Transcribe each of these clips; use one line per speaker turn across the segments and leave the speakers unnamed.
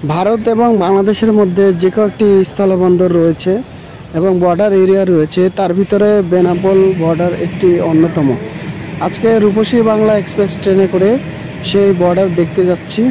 ভারত এবং বাংলাদেশের মধ্যে যে কয়েকটি স্থলবন্দর রয়েছে এবং বর্ডার এরিয়া রয়েছে, তার ভিতরে বেনাপোল বর্ডার একটি অন্যতম। আজকে রূপসী বাংলা এক্সপ্রেস ট্রেনে করে সেই বর্ডার দেখতে যাচ্ছি।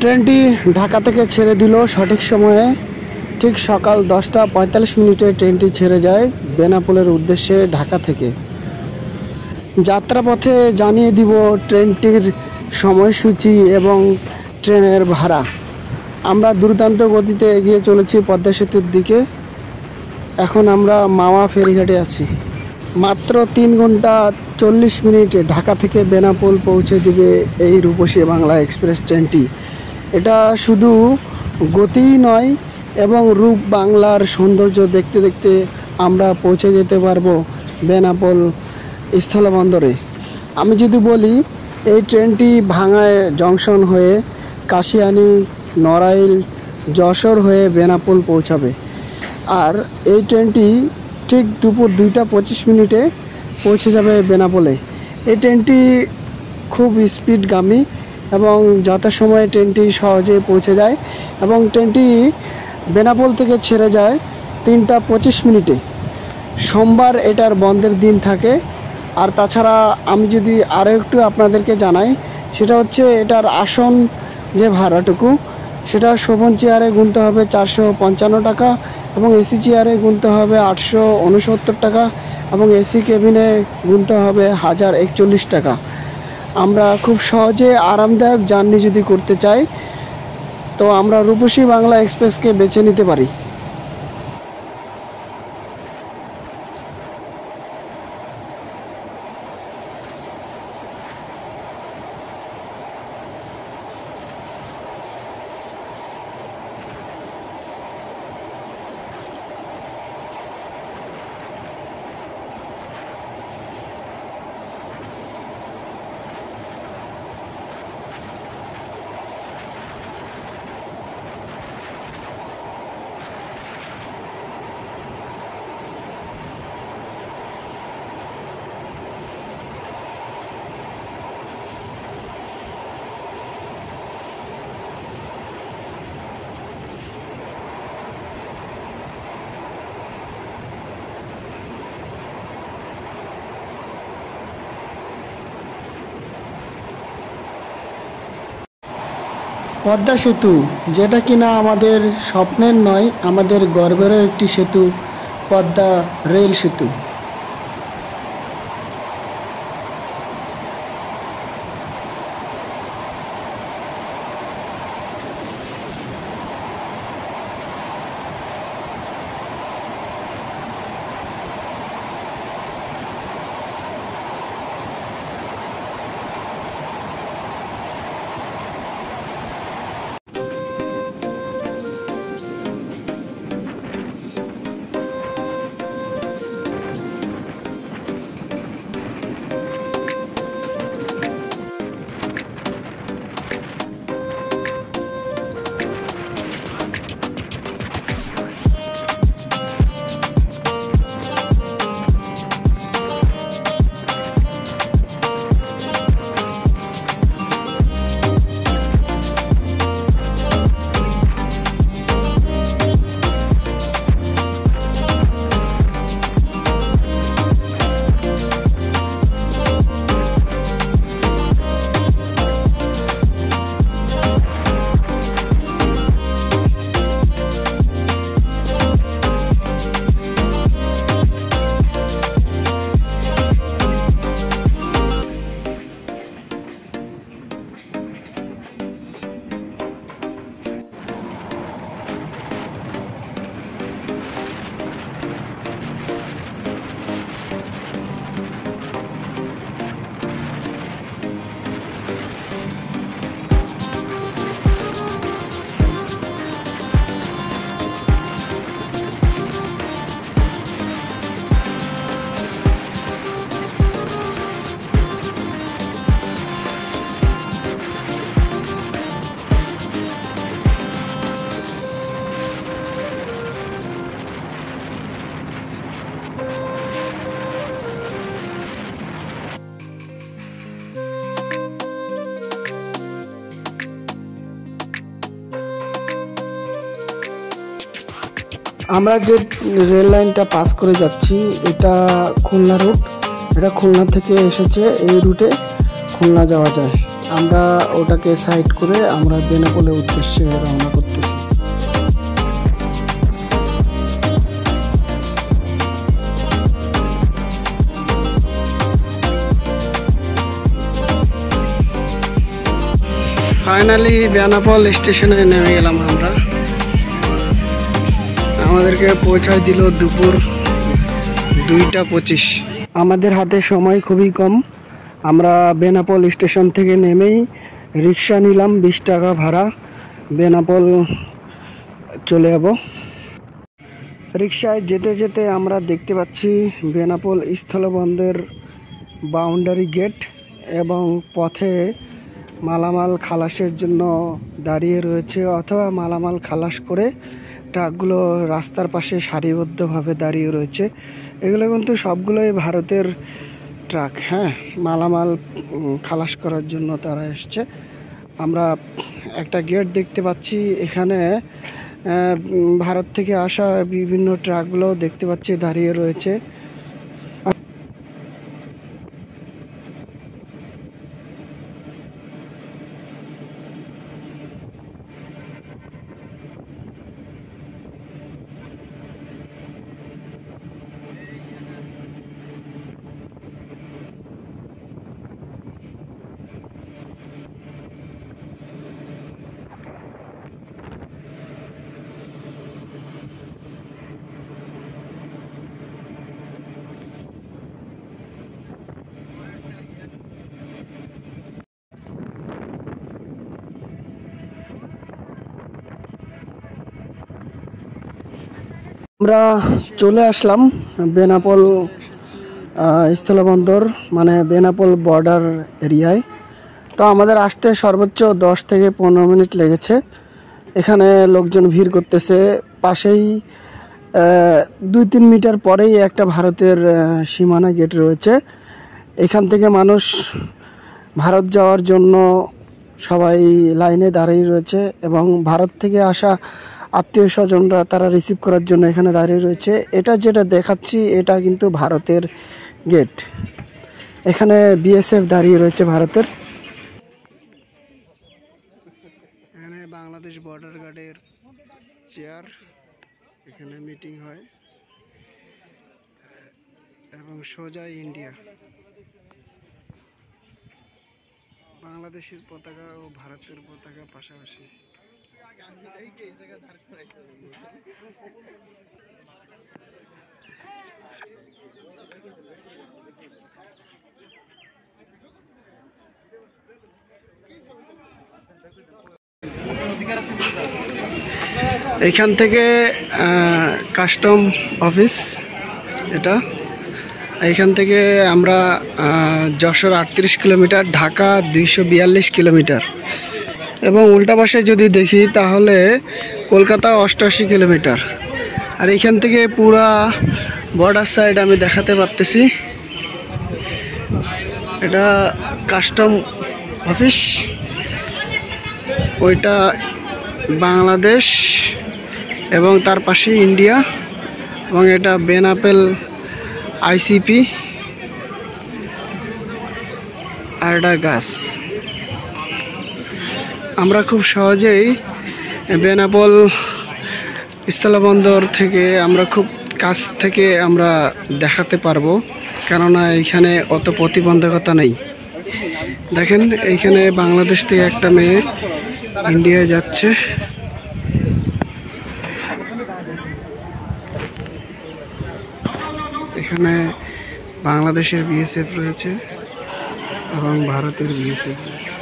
ট্রেনটি ঢাকা থেকে ছেড়ে দিল সঠিক সময়ে। ঠিক সকাল 10:45 ট্রেনটি ছেড়ে যায় বেনাপোলের উদ্দেশ্যে ঢাকা থেকে। যাত্রাপথে জানিয়ে দিব ট্রেনটির সময়সূচি এবং ট্রেনের ভাড়া। আমরা দুর্দান্ত গতিতে এগিয়ে চলেছি পদ্মা সেতুর দিকে। এখন আমরা মাওয়া ফেরিঘাটে আছি। মাত্র 3 ঘন্টা 40 মিনিটে ঢাকা থেকে বেনাপোল পৌঁছে দিবে এই রূপসী বাংলা এক্সপ্রেস ট্রেনটি। এটা শুধু গতিই নয়, এবং রূপ বাংলার সৌন্দর্য দেখতে দেখতে আমরা পৌঁছে যেতে পারবো বেনাপোল স্থলবন্দরে। আমি যদি বলি, এই ট্রেনটি ভাঙ্গায় জংশন হয়ে কাশিয়ানী, নড়াইল, যশোর হয়ে বেনাপোল পৌঁছাবে। আর এই ট্রেনটি ঠিক দুপুর 2:25 পৌঁছে যাবে বেনাপোলে। এই ট্রেনটি খুব স্পিডগামী এবং যথাসময়ে ট্রেনটি সহজে পৌঁছে যায়, এবং ট্রেনটি বেনাপোল থেকে ছেড়ে যায় 3:25। সোমবার এটার বন্ধের দিন থাকে। আর তাছাড়া আমি যদি আরও একটু আপনাদেরকে জানাই, সেটা হচ্ছে এটার আসন যে ভাড়াটুকু, সেটা শোভন চেয়ারে গুনতে হবে 455 টাকা, এবং এসি চেয়ারে গুনতে হবে 869 টাকা, এবং এসি কেবিনে গুনতে হবে 1041 টাকা। আমরা খুব সহজে আরামদায়ক জার্নি যদি করতে চাই, তো আমরা রূপসী বাংলা এক্সপ্রেসকে বেছে নিতে পারি। পদ্মা সেতু, যেটা কিনা আমাদের স্বপ্নের নয়, আমাদের গর্বেরও একটি সেতু, পদ্মা রেল সেতু। আমরা যে রেল লাইনটা পাস করে যাচ্ছি এটা খুলনা রুট। এটা খুলনা থেকে এসেছে, এই রুটে খুলনা যাওয়া যায়। আমরা ওটাকে সাইড করে আমরা বেনাপোলের উদ্দেশ্যে রওনা করতেছি। ফাইনালি বেনাপোল স্টেশনে নেমে গেলাম আমরা। আমাদেরকে পৌঁছায় দিল দুপুর 2টা 25। আমাদের হাতে সময় খুবই কম। আমরা বেনাপোল স্টেশন থেকে নেমেই রিক্সা নিলাম, 20 টাকা ভাড়া, বেনাপোল চলে যাব। রিক্সায় যেতে যেতে আমরা দেখতে পাচ্ছি বেনাপোল স্থলবন্দর বাউন্ডারি গেট এবং পথে মালামাল খালাসের জন্য দাঁড়িয়ে রয়েছে, অথবা মালামাল খালাস করে ট্রাকগুলো রাস্তার পাশে সারিবদ্ধভাবে দাঁড়িয়ে রয়েছে। এগুলো কিন্তু সবগুলোই ভারতের ট্রাক। হ্যাঁ, মালামাল খালাস করার জন্য তারা এসছে। আমরা একটা গেট দেখতে পাচ্ছি, এখানে ভারত থেকে আসা বিভিন্ন ট্রাকগুলো দেখতে পাচ্ছি দাঁড়িয়ে রয়েছে। আমরা চলে আসলাম বেনাপোল স্থলবন্দর, মানে বেনাপোল বর্ডার এরিয়ায়। তো আমাদের আসতে সর্বোচ্চ 10 থেকে 15 মিনিট লেগেছে। এখানে লোকজন ভিড় করতেছে। পাশেই 2-3 মিটার পরেই একটা ভারতের সীমানা গেট রয়েছে। এখান থেকে মানুষ ভারত যাওয়ার জন্য সবাই লাইনে দাঁড়িয়ে রয়েছে এবং ভারত থেকে আসা আত্মীয় স্বজনরা তারা রিসিভ করার জন্য এখানে দাঁড়িয়ে রয়েছে। এটা যেটা দেখাচ্ছি এটা কিন্তু ভারতের গেট। এখানে বিএসএফ দাঁড়িয়ে রয়েছে ভারতের। এখানে বাংলাদেশ বর্ডার গার্ডের চেয়ার, এখানে মিটিং হয় এবং সোজা ইন্ডিয়া। বাংলাদেশের পতাকা ও ভারতের পতাকা পাশাপাশি। এখান থেকে কাস্টম অফিস এটা। এখান থেকে আমরা যশোর 38 কিলোমিটার, ঢাকা 242 কিলোমিটার এবং উল্টা পাশে যদি দেখি তাহলে কলকাতা 88 কিলোমিটার। আর এখান থেকে পুরা বর্ডার সাইড আমি দেখাতে পারতেছি। এটা কাস্টম অফিস, ওইটা বাংলাদেশ এবং তার পাশে ইন্ডিয়া, এবং এটা বেনাপোল আইসিপি আর এটা গাছ। আমরা খুব সহজেই বেনাপোল স্থলবন্দর থেকে আমরা খুব কাছ থেকে আমরা দেখাতে পারবো, কেননা এইখানে অত প্রতিবন্ধকতা নেই। দেখেন এইখানে বাংলাদেশ থেকে একটা মেয়ে ইন্ডিয়ায় যাচ্ছে। এখানে বাংলাদেশের বিএসএফ রয়েছে এবং ভারতের বিএসএফ রয়েছে।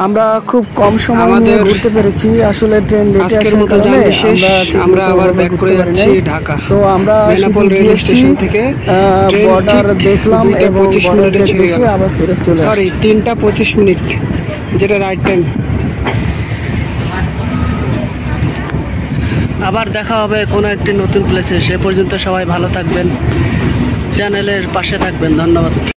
আমরা খুব কম সময় নিয়ে ঘুরতে পেরেছি। আসলে ট্রেন লেটে আসার কারণে
আমরা আবার ব্যাক করে যাচ্ছি ঢাকা।
তো আমরা
বেনাপোল রেল স্টেশন থেকে
বর্ডার দেখলাম এবং
2:25 মিনিটে ছেড়ে গেল।
আবার ফেরত চলে আসছি।
সরি 3টা 25 মিনিট, যেটা রাইট টাইম। আবার দেখা হবে কোনো একটি নতুন প্লেসে। সে পর্যন্ত সবাই ভালো থাকবেন, চ্যানেলের পাশে থাকবেন। ধন্যবাদ।